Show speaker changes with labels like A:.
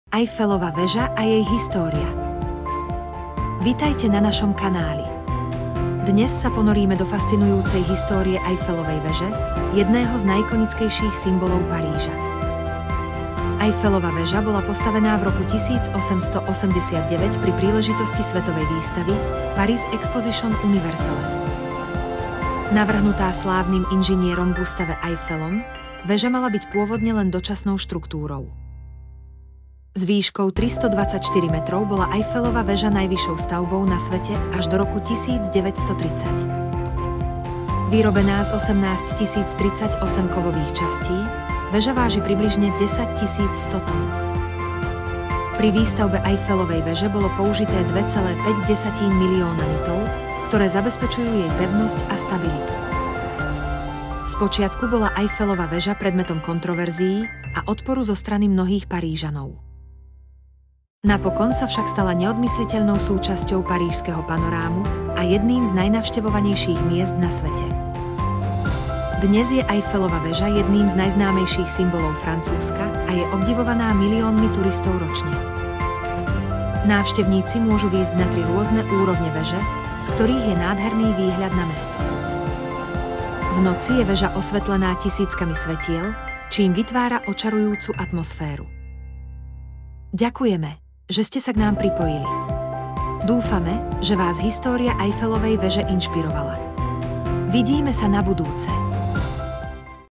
A: Eiffelova väža a jej história. Vitajte na našom kanáli. Dnes sa ponoríme do fascinujúcej histórie Eiffelovej väže, jedného z najikonickejších symbolov Paríža. Eiffelova väža bola postavená v roku 1889 pri príležitosti svetovej výstavy Paris Exposition Universelle. Navrhnutá slávnym inžinierom Gustave Eiffellom, väža mala byť pôvodne len dočasnou štruktúrou. S výškou 324 metrov bola Eiffelova väža najvyššou stavbou na svete až do roku 1930. Vyrobená z 18 038 kovových častí, väža váži približne 10 100 tón. Pri výstavbe Eiffelovej väže bolo použité 2,5 milióna nitov, ktoré zabezpečujú jej pevnosť a stabilitu. Spočiatku bola Eiffelova väža predmetom kontroverzií a odporu zo strany mnohých Parížanov. Napokon sa však stala neodmysliteľnou súčasťou parížskeho panorámu a jedným z najnavštevovanejších miest na svete. Dnes je Eiffelova väža jedným z najznámejších symbolov Francúzska a je obdivovaná miliónmi turistov ročne. Návštevníci môžu výjsť na 3 rôzne úrovne väže, z ktorých je nádherný výhľad na mesto. V noci je väža osvetlená tisíckami svetiel, čím vytvára očarujúcu atmosféru. Ďakujeme, že ste sa k nám pripojili. Dúfame, že vás história Eiffelovej väže inšpirovala. Vidíme sa na budúce.